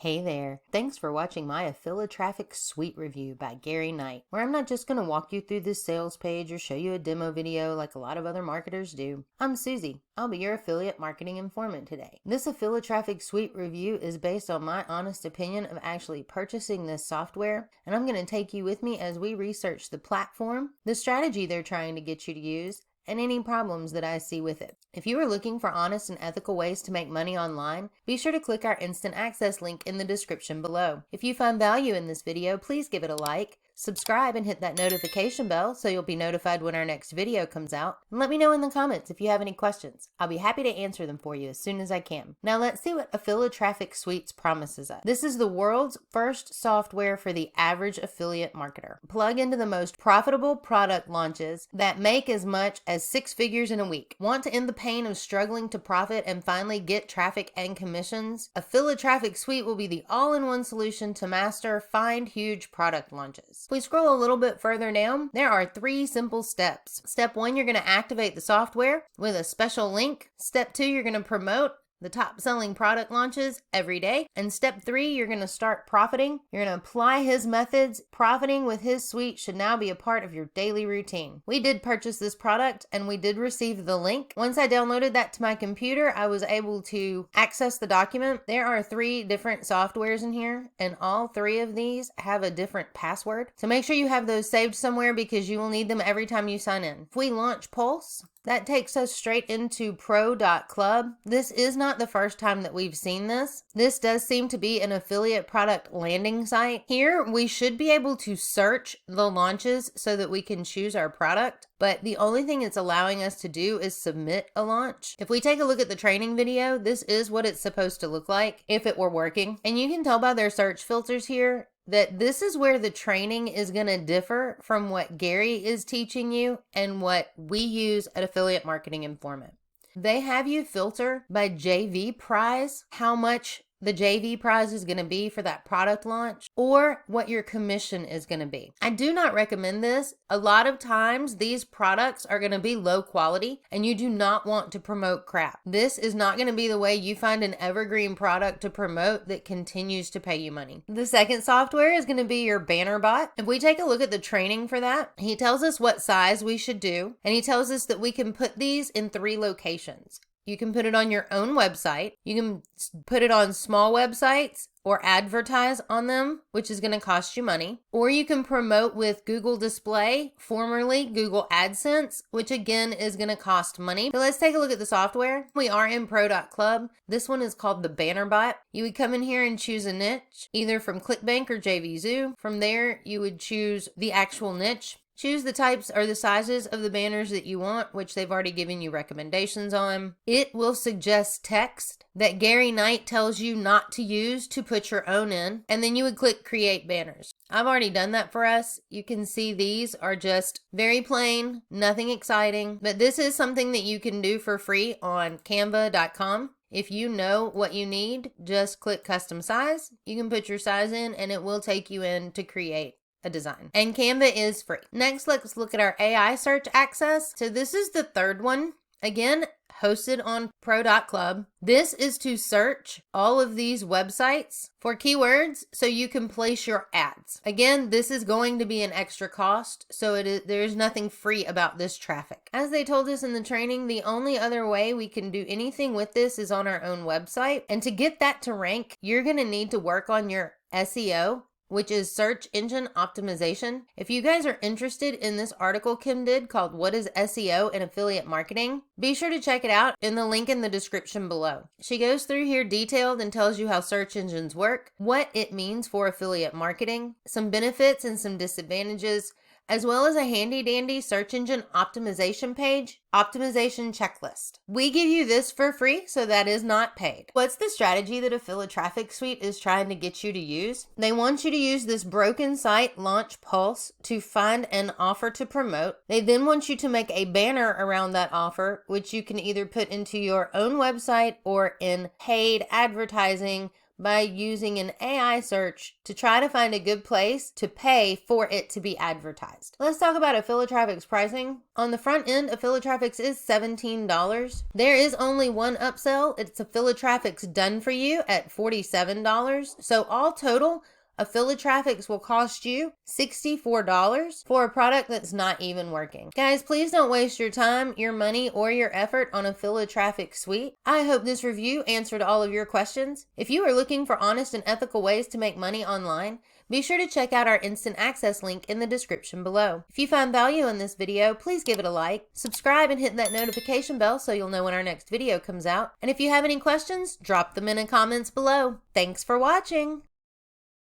Hey there, thanks for watching my AffiliTraffix Suite review by Garry, where I'm not just going to walk you through this sales page or show you a demo video like a lot of other marketers do. I'm Susie. I'll be your affiliate marketing informant today. This AffiliTraffix Suite review is based on my honest opinion of actually purchasing this software, and I'm going to take you with me as we research the platform, the strategy they're trying to get you to use, and any problems that I see with it. If you are looking for honest and ethical ways to make money online, be sure to click our instant access link in the description below. If you find value in this video, please give it a like, subscribe, and hit that notification bell so you'll be notified when our next video comes out. And let me know in the comments if you have any questions. I'll be happy to answer them for you as soon as I can. Now let's see what AffiliTraffix Suite promises us. This is the world's first software for the average affiliate marketer. Plug into the most profitable product launches that make as much as 6 figures in a week. Want to end the pain of struggling to profit and finally get traffic and commissions? AffiliTraffix Suite will be the all-in-one solution to master, find huge product launches. If we scroll a little bit further down, there are 3 simple steps. Step 1, you're going to activate the software with a special link. Step 2, you're going to promote the top selling product launches every day. And step 3, you're going to start profiting. You're going to apply his methods. Profiting with his suite should now be a part of your daily routine. We did purchase this product and we did receive the link. Once I downloaded that to my computer, I was able to access the document. There are 3 different softwares in here, and all 3 of these have a different password. So make sure you have those saved somewhere because you will need them every time you sign in. If we launch Pulse, that takes us straight into pro.club. This is not the first time that we've seen this. This does seem to be an affiliate product landing site. Here, we should be able to search the launches so that we can choose our product, but the only thing it's allowing us to do is submit a launch. If we take a look at the training video, this is what it's supposed to look like if it were working. And you can tell by their search filters here that this is where the training is going to differ from what Garry is teaching you and what we use at Affiliate Marketing Informant. They have you filter by JV prize, how much the JV prize is going to be for that product launch, or what your commission is going to be. I do not recommend this. A lot of times these products are going to be low quality and you do not want to promote crap. This is not going to be the way you find an evergreen product to promote that continues to pay you money. The second software is going to be your banner bot. If we take a look at the training for that, he tells us what size we should do, and he tells us that we can put these in 3 locations. You can put it on your own website. You can put it on small websites or advertise on them, which is going to cost you money. Or you can promote with Google Display, formerly Google AdSense, which again is going to cost money. So let's take a look at the software. We are in pro.club. This one is called the Banner Bot. You would come in here and choose a niche, either from ClickBank or JVZoo. From there, you would choose the actual niche. Choose the types or the sizes of the banners that you want, which they've already given you recommendations on. It will suggest text that Garry tells you not to use to put your own in, and then you would click Create Banners. I've already done that for us. You can see these are just very plain, nothing exciting, but this is something that you can do for free on canva.com. If you know what you need, just click Custom Size. You can put your size in and it will take you in to create a design. And Canva is free. Next, let's look at our AI search access. So this is the 3rd one. Again, hosted on pro.club. This is to search all of these websites for keywords so you can place your ads. Again, this is going to be an extra cost, so there's nothing free about this traffic. As they told us in the training, the only other way we can do anything with this is on our own website. And to get that to rank, you're going to need to work on your SEO, which is search engine optimization. If you guys are interested in this article Kim did called What is SEO in Affiliate Marketing, be sure to check it out in the link in the description below. She goes through here detailed and tells you how search engines work, what it means for affiliate marketing, some benefits and some disadvantages, as well as a handy dandy search engine optimization page, optimization checklist. We give you this for free, so that is not paid. What's the strategy that AffiliTraffix Suite is trying to get you to use? They want you to use this broken site launch Pulse to find an offer to promote. They then want you to make a banner around that offer, which you can either put into your own website or in paid advertising by using an AI search to try to find a good place to pay for it to be advertised. Let's talk about AffiliTraffix pricing. On the front end, AffiliTraffix is $17. There is only one upsell. It's AffiliTraffix Done For You at $47. So all total, AffiliTraffix will cost you $64 for a product that's not even working. Guys, please don't waste your time, your money, or your effort on AffiliTraffix Suite. I hope this review answered all of your questions. If you are looking for honest and ethical ways to make money online, be sure to check out our instant access link in the description below. If you found value in this video, please give it a like, subscribe, and hit that notification bell so you'll know when our next video comes out. And if you have any questions, drop them in the comments below. Thanks for watching.